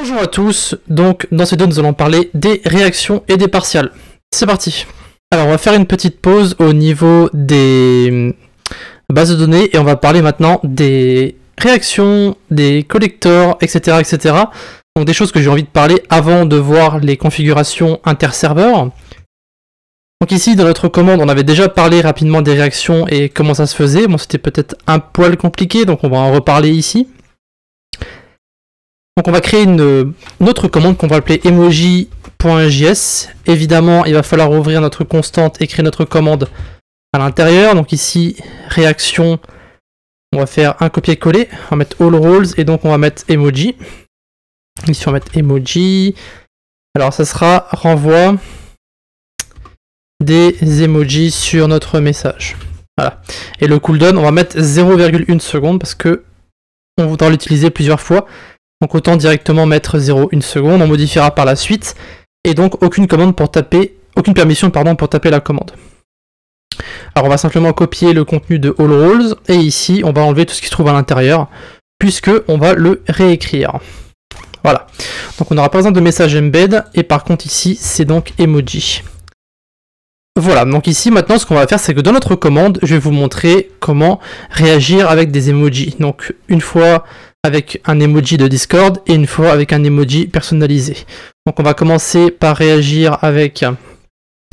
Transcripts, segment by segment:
Bonjour à tous, donc dans cette vidéo nous allons parler des réactions et des partials. C'est parti. Alors on va faire une petite pause au niveau des bases de données et on va parler maintenant des réactions, des collectors, etc. etc. Donc des choses que j'ai envie de parler avant de voir les configurations inter-serveurs. Donc ici dans notre commande on avait déjà parlé rapidement des réactions et comment ça se faisait. Bon c'était peut-être un poil compliqué donc on va en reparler ici. Donc on va créer une autre commande qu'on va appeler emoji.js. Évidemment, il va falloir ouvrir notre constante et créer notre commande à l'intérieur. Donc ici, réaction, on va faire un copier-coller. On va mettre all roles et donc on va mettre emoji. Ici, on va mettre emoji. Alors ça sera renvoi des emojis sur notre message. Voilà. Et le cooldown, on va mettre 0,1 seconde parce que on voudra l'utiliser plusieurs fois. Donc autant directement mettre 0,1 seconde, on modifiera par la suite, et donc aucune permission pour taper la commande. Alors on va simplement copier le contenu de all roles, et ici on va enlever tout ce qui se trouve à l'intérieur, puisque on va le réécrire. Voilà, donc on n'aura pas besoin de message embed, et par contre ici c'est donc emoji. Voilà, donc ici maintenant ce qu'on va faire c'est que dans notre commande, je vais vous montrer comment réagir avec des emojis. Donc une fois avec un emoji de Discord et une fois avec un emoji personnalisé. Donc on va commencer par réagir avec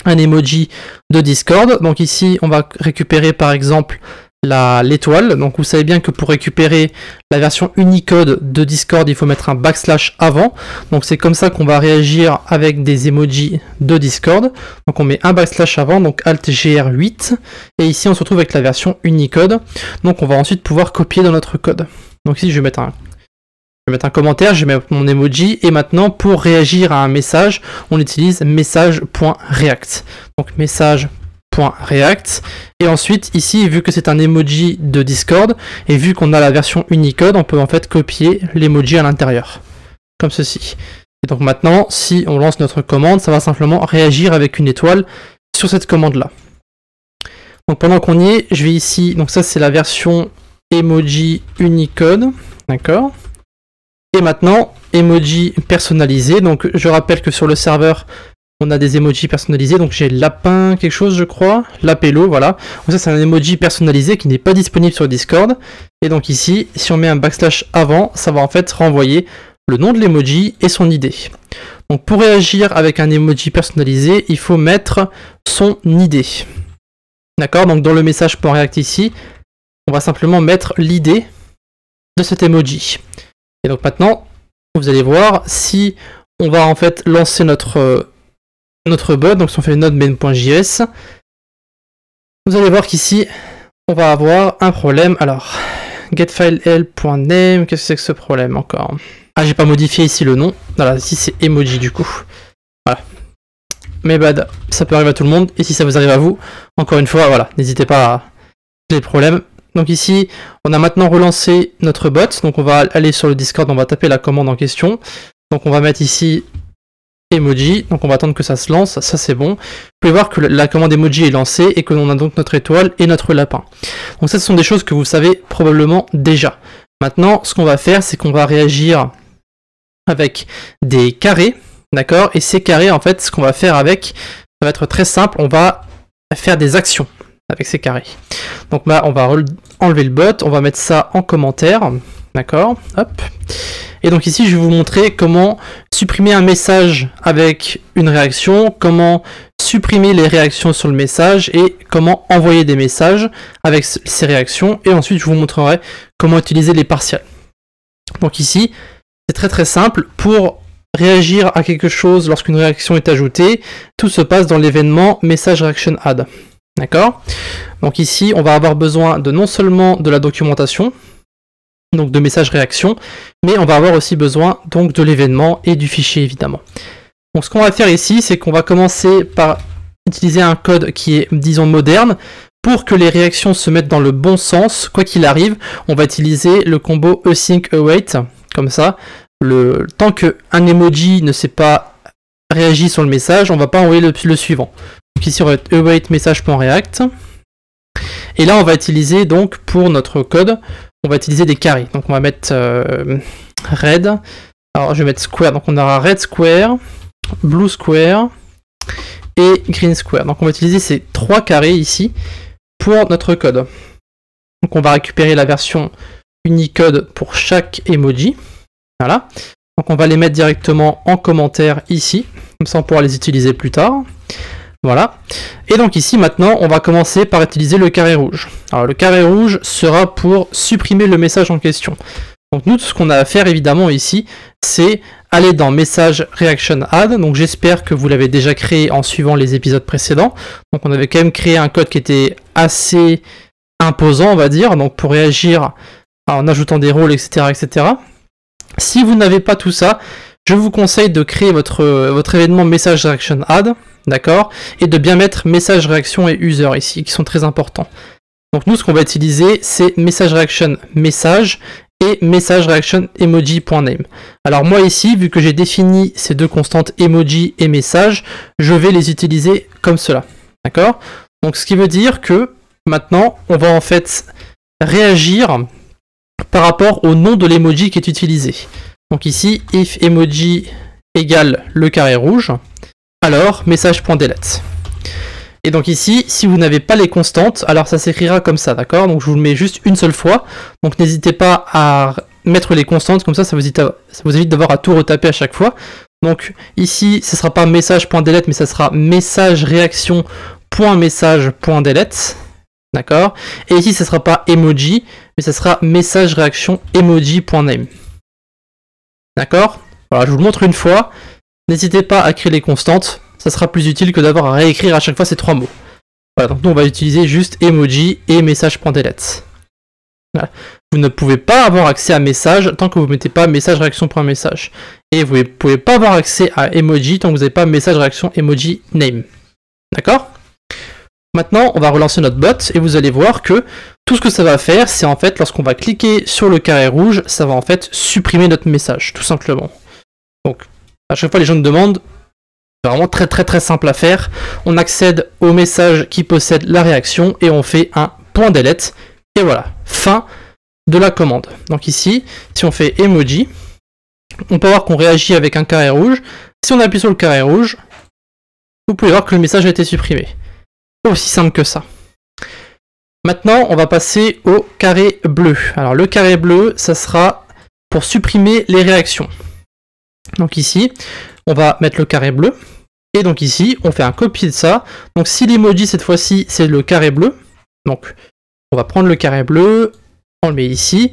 un emoji de Discord. Donc ici on va récupérer par exemple l'étoile. Donc vous savez bien que pour récupérer la version Unicode de Discord, il faut mettre un backslash avant. Donc c'est comme ça qu'on va réagir avec des emojis de Discord. Donc on met un backslash avant, donc Alt GR8. Et ici on se retrouve avec la version Unicode. Donc on va ensuite pouvoir copier dans notre code. Donc ici je vais mettre un commentaire, je vais mettre mon emoji. Et maintenant pour réagir à un message, on utilise message.react. Donc message.react. Et ensuite ici, vu que c'est un emoji de Discord, et vu qu'on a la version Unicode, on peut en fait copier l'emoji à l'intérieur. Comme ceci. Et donc maintenant, si on lance notre commande, ça va simplement réagir avec une étoile sur cette commande-là. Donc pendant qu'on y est, je vais ici, donc ça c'est la version emoji Unicode, d'accord. Et maintenant, emoji personnalisé. Donc je rappelle que sur le serveur, on a des emojis personnalisés. Donc j'ai lapin quelque chose, je crois, lapello, voilà. Donc ça c'est un emoji personnalisé qui n'est pas disponible sur Discord. Et donc ici, si on met un backslash avant, ça va en fait renvoyer le nom de l'emoji et son ID. Donc pour réagir avec un emoji personnalisé, il faut mettre son ID. D'accord, donc dans le message.react ici, on va simplement mettre l'id de cet emoji. Et donc maintenant, vous allez voir, si on va en fait lancer notre bot, donc si on fait node main.js, vous allez voir qu'ici, on va avoir un problème. Alors, getFileL.name, qu'est-ce que c'est que ce problème encore? Ah, j'ai pas modifié ici le nom. Voilà, ici c'est emoji du coup. Voilà. Mais bad, ça peut arriver à tout le monde. Et si ça vous arrive à vous, encore une fois, voilà, n'hésitez pas à les problèmes. Donc ici, on a maintenant relancé notre bot. Donc on va aller sur le Discord, on va taper la commande en question. Donc on va mettre ici emoji. Donc on va attendre que ça se lance. Ça c'est bon. Vous pouvez voir que la commande emoji est lancée et que l'on a donc notre étoile et notre lapin. Donc ça, ce sont des choses que vous savez probablement déjà. Maintenant, ce qu'on va faire, c'est qu'on va réagir avec des carrés. D'accord? Et ces carrés, en fait, ce qu'on va faire avec, ça va être très simple. On va faire des actions avec ces carrés. Donc là, on va enlever le bot, on va mettre ça en commentaire, d'accord, hop. Et donc ici, je vais vous montrer comment supprimer un message avec une réaction, comment supprimer les réactions sur le message et comment envoyer des messages avec ces réactions. Et ensuite, je vous montrerai comment utiliser les partials. Donc ici, c'est très simple. Pour réagir à quelque chose lorsqu'une réaction est ajoutée, tout se passe dans l'événement message reaction add. D'accord? Donc ici, on va avoir besoin de non seulement de la documentation, donc de message réaction, mais on va avoir aussi besoin donc de l'événement et du fichier évidemment. Donc ce qu'on va faire ici, c'est qu'on va commencer par utiliser un code qui est, disons, moderne. Pour que les réactions se mettent dans le bon sens, quoi qu'il arrive, on va utiliser le combo async await, comme ça. Tant qu'un emoji ne s'est pas réagi sur le message, on ne va pas envoyer le suivant. Donc ici on va être await message.react. Et là on va utiliser donc pour notre code, on va utiliser des carrés. Donc on va mettre red Alors je vais mettre square, donc on aura red square, blue square et green square. Donc on va utiliser ces 3 carrés ici pour notre code. Donc on va récupérer la version Unicode pour chaque emoji. Voilà. Donc on va les mettre directement en commentaire ici, comme ça on pourra les utiliser plus tard. Voilà. Et donc ici maintenant on va commencer par utiliser le carré rouge. Alors le carré rouge sera pour supprimer le message en question. Donc nous, tout ce qu'on a à faire évidemment ici, c'est aller dans Message Reaction Add. Donc j'espère que vous l'avez déjà créé en suivant les épisodes précédents. Donc on avait quand même créé un code qui était assez imposant, on va dire, donc pour réagir en ajoutant des rôles, etc., etc. Si vous n'avez pas tout ça, je vous conseille de créer votre événement Message Reaction Add, d'accord, et de bien mettre Message Reaction et User ici, qui sont très importants. Donc nous, ce qu'on va utiliser, c'est Message Reaction Message et Message Reaction Emoji.name. Alors moi ici, vu que j'ai défini ces deux constantes emoji et message, je vais les utiliser comme cela, d'accord? Donc ce qui veut dire que maintenant, on va en fait réagir par rapport au nom de l'emoji qui est utilisé. Donc ici, if emoji égale le carré rouge, alors message.delete. Et donc ici, si vous n'avez pas les constantes, alors ça s'écrira comme ça, d'accord? Donc je vous le mets juste une seule fois. Donc n'hésitez pas à mettre les constantes, comme ça vous évite d'avoir à tout retaper à chaque fois. Donc ici, ce ne sera pas message.delete, mais ça sera message réaction.message.delete. D'accord? Et ici, ce ne sera pas emoji, mais ça sera message réaction emoji.name. D'accord? Voilà, je vous le montre une fois. N'hésitez pas à créer les constantes. Ça sera plus utile que d'avoir à réécrire à chaque fois ces 3 mots. Voilà, donc nous on va utiliser juste emoji et message.delete. Voilà. Vous ne pouvez pas avoir accès à message tant que vous ne mettez pas message réaction.message. Et vous ne pouvez pas avoir accès à emoji tant que vous n'avez pas message réaction emoji name. D'accord? Maintenant, on va relancer notre bot et vous allez voir que tout ce que ça va faire, c'est en fait lorsqu'on va cliquer sur le carré rouge, ça va en fait supprimer notre message, tout simplement. Donc, à chaque fois les gens nous demandent, c'est vraiment très simple à faire. On accède au message qui possède la réaction et on fait un point delete. Et voilà, fin de la commande. Donc ici, si on fait emoji, on peut voir qu'on réagit avec un carré rouge. Si on appuie sur le carré rouge, vous pouvez voir que le message a été supprimé. C'est aussi simple que ça. Maintenant, on va passer au carré bleu. Alors le carré bleu, ça sera pour supprimer les réactions. Donc ici, on va mettre le carré bleu. Et donc ici, on fait un copier de ça. Donc si l'emoji cette fois-ci, c'est le carré bleu. Donc on va prendre le carré bleu, on le met ici.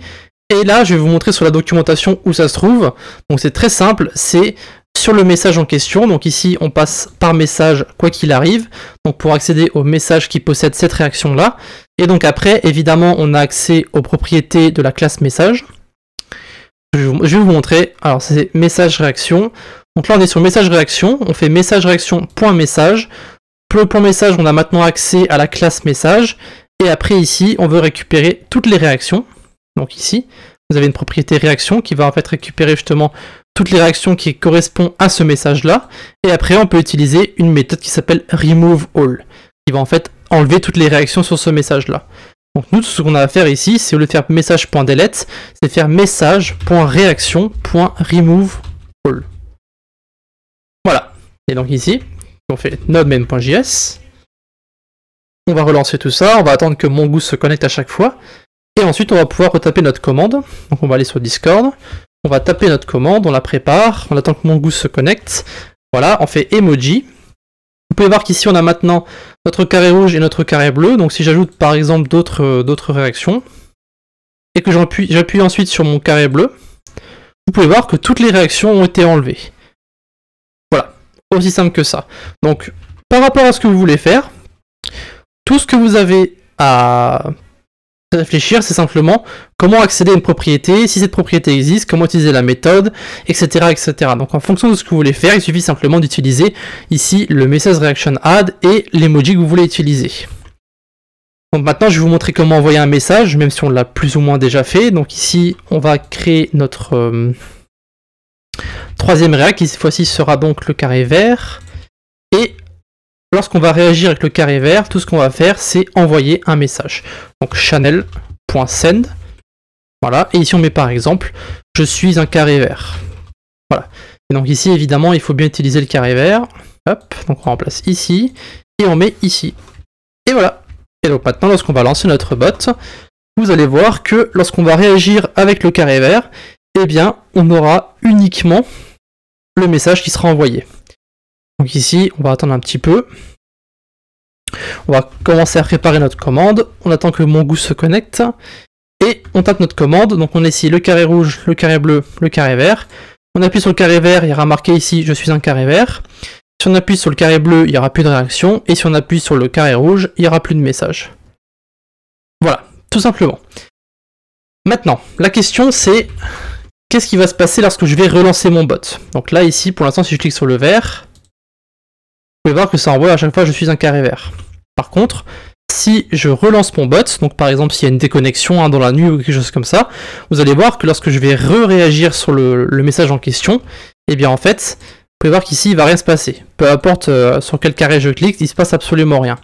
Et là, je vais vous montrer sur la documentation où ça se trouve. Donc c'est très simple, c'est sur le message en question. Donc ici, on passe par message quoi qu'il arrive. Donc pour accéder au message qui possède cette réaction-là. Et donc après, évidemment, on a accès aux propriétés de la classe message. Je vais vous montrer. Alors c'est message réaction. Donc là on est sur message réaction, on fait message réaction.message. Pour le point message, on a maintenant accès à la classe message. Et après ici, on veut récupérer toutes les réactions. Donc ici, vous avez une propriété réaction qui va en fait récupérer justement toutes les réactions qui correspondent à ce message-là. Et après, on peut utiliser une méthode qui s'appelle remove all, qui va en fait enlever toutes les réactions sur ce message-là. Donc nous, tout ce qu'on a à faire ici, c'est au lieu de faire message.delete, c'est faire message.reaction.remove all. Voilà. Et donc ici, on fait node main.js. On va relancer tout ça, on va attendre que Mongoose se connecte à chaque fois. Et ensuite, on va pouvoir retaper notre commande. Donc on va aller sur Discord. On va taper notre commande, on la prépare, on attend que Mongoose se connecte. Voilà, on fait emoji. Vous pouvez voir qu'ici, on a maintenant notre carré rouge et notre carré bleu. Donc si j'ajoute par exemple d'autres réactions, et que j'appuie ensuite sur mon carré bleu, vous pouvez voir que toutes les réactions ont été enlevées. Voilà, aussi simple que ça. Donc, par rapport à ce que vous voulez faire, tout ce que vous avez à réfléchir, c'est simplement comment accéder à une propriété, si cette propriété existe, comment utiliser la méthode, etc., etc. Donc en fonction de ce que vous voulez faire, il suffit simplement d'utiliser ici le message reaction add et l'emoji que vous voulez utiliser. Donc maintenant, je vais vous montrer comment envoyer un message, même si on l'a plus ou moins déjà fait. Donc ici, on va créer notre troisième réac, qui cette fois-ci sera donc le carré vert. Et lorsqu'on va réagir avec le carré vert, tout ce qu'on va faire, c'est envoyer un message. Donc channel.send. Voilà, et ici on met par exemple, je suis un carré vert. Voilà. Et donc ici, évidemment, il faut bien utiliser le carré vert. Hop, donc on remplace ici, et on met ici. Et voilà. Et donc maintenant, lorsqu'on va lancer notre bot, vous allez voir que lorsqu'on va réagir avec le carré vert, eh bien, on aura uniquement le message qui sera envoyé. Donc ici, on va attendre un petit peu. On va commencer à préparer notre commande. On attend que Mongoose se connecte. Et on tape notre commande. Donc on a ici le carré rouge, le carré bleu, le carré vert. On appuie sur le carré vert, il y aura marqué ici « Je suis un carré vert ». Si on appuie sur le carré bleu, il n'y aura plus de réaction. Et si on appuie sur le carré rouge, il n'y aura plus de message. Voilà, tout simplement. Maintenant, la question c'est qu'est-ce qui va se passer lorsque je vais relancer mon bot? Donc là, ici, pour l'instant, si je clique sur le vert, vous pouvez voir que ça envoie à chaque fois « Je suis un carré vert ». Par contre, si je relance mon bot, donc par exemple s'il y a une déconnexion dans la nuit ou quelque chose comme ça, vous allez voir que lorsque je vais réagir sur le message en question, et bien en fait, vous pouvez voir qu'ici il va rien se passer. Peu importe sur quel carré je clique, il se passe absolument rien.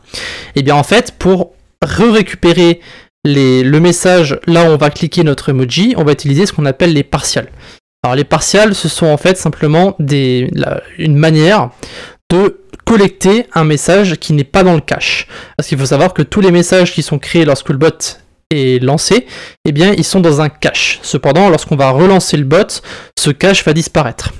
Et bien en fait, pour récupérer le message là où on va cliquer notre emoji, on va utiliser ce qu'on appelle les partials. Alors les partials, ce sont en fait simplement une manière de collecter un message qui n'est pas dans le cache. Parce qu'il faut savoir que tous les messages qui sont créés lorsque le bot est lancé, eh bien ils sont dans un cache. Cependant, lorsqu'on va relancer le bot, ce cache va disparaître.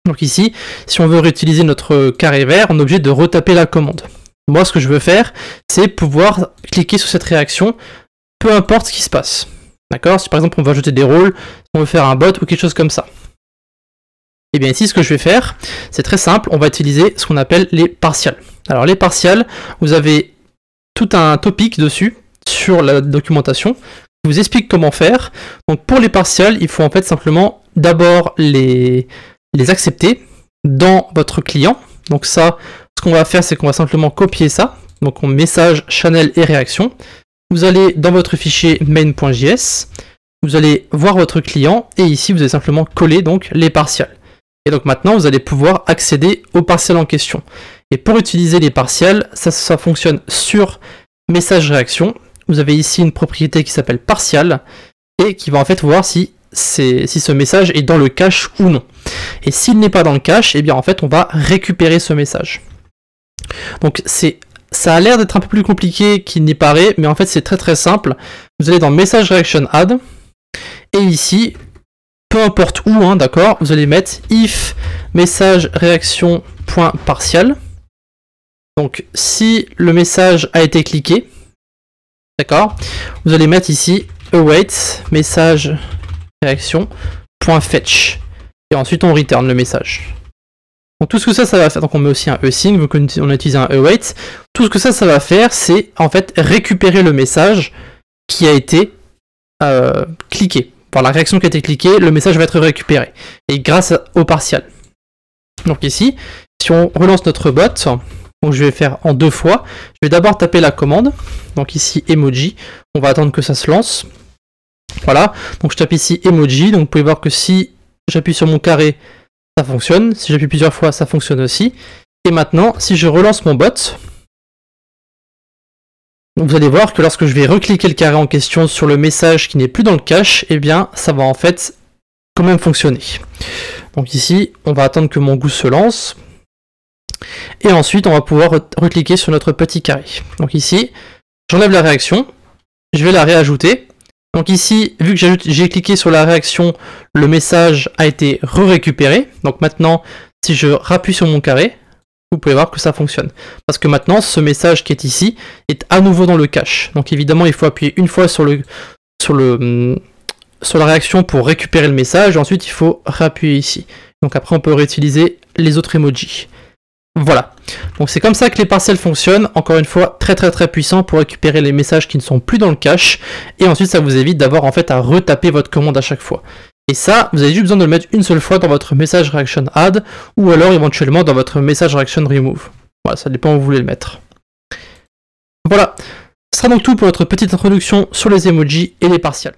Donc ici, si on veut réutiliser notre carré vert, on est obligé de retaper la commande. Moi, ce que je veux faire, c'est pouvoir cliquer sur cette réaction, peu importe ce qui se passe. D'accord? Si par exemple on veut ajouter des rôles, on veut faire un bot ou quelque chose comme ça. Et bien ici, ce que je vais faire, c'est très simple, on va utiliser ce qu'on appelle les partials. Alors les partials, vous avez tout un topic dessus, sur la documentation, qui vous explique comment faire. Donc pour les partials, il faut en fait simplement d'abord les accepter dans votre client. Donc ça, ce qu'on va faire, c'est qu'on va simplement copier ça. Donc on message, channel et réaction. Vous allez dans votre fichier main.js, vous allez voir votre client, et ici vous allez simplement coller donc les partials. Et donc maintenant, vous allez pouvoir accéder aux partials en question. Et pour utiliser les partials, ça fonctionne sur message réaction. Vous avez ici une propriété qui s'appelle partial et qui va en fait voir si ce message est dans le cache ou non. Et s'il n'est pas dans le cache, eh bien en fait on va récupérer ce message. Donc ça a l'air d'être un peu plus compliqué qu'il n'y paraît, mais en fait c'est très très simple. Vous allez dans message reaction add et ici, peu importe où, d'accord, vous allez mettre if message réaction.partial. Donc si le message a été cliqué, d'accord, vous allez mettre ici await message réaction.fetch et ensuite on return le message. Donc tout ce que ça va faire, donc on met aussi un async, donc on utilise un await, tout ce que ça va faire, c'est en fait récupérer le message qui a été cliqué. Par la réaction qui a été cliquée, le message va être récupéré, et grâce au partial. Donc ici, si on relance notre bot, donc je vais faire en 2 fois, je vais d'abord taper la commande, donc ici emoji, on va attendre que ça se lance. Voilà, donc je tape ici emoji, donc vous pouvez voir que si j'appuie sur mon carré, ça fonctionne, si j'appuie plusieurs fois, ça fonctionne aussi. Et maintenant, si je relance mon bot, vous allez voir que lorsque je vais recliquer le carré en question sur le message qui n'est plus dans le cache, eh bien ça va en fait quand même fonctionner. Donc ici, on va attendre que Mongoose se lance. Et ensuite, on va pouvoir recliquer sur notre petit carré. Donc ici, j'enlève la réaction, je vais la réajouter. Donc ici, vu que j'ai cliqué sur la réaction, le message a été récupéré. Donc maintenant, si je rappuie sur mon carré, vous pouvez voir que ça fonctionne. Parce que maintenant, ce message qui est ici est à nouveau dans le cache. Donc évidemment, il faut appuyer une fois sur la réaction pour récupérer le message. Et ensuite, il faut réappuyer ici. Donc après, on peut réutiliser les autres emojis. Voilà. Donc c'est comme ça que les partials fonctionnent. Encore une fois, très très très puissant pour récupérer les messages qui ne sont plus dans le cache. Et ensuite, ça vous évite d'avoir en fait à retaper votre commande à chaque fois. Et ça, vous avez juste besoin de le mettre une seule fois dans votre message reaction add ou alors éventuellement dans votre message reaction remove. Voilà, ça dépend où vous voulez le mettre. Voilà, ce sera donc tout pour notre petite introduction sur les emojis et les partials.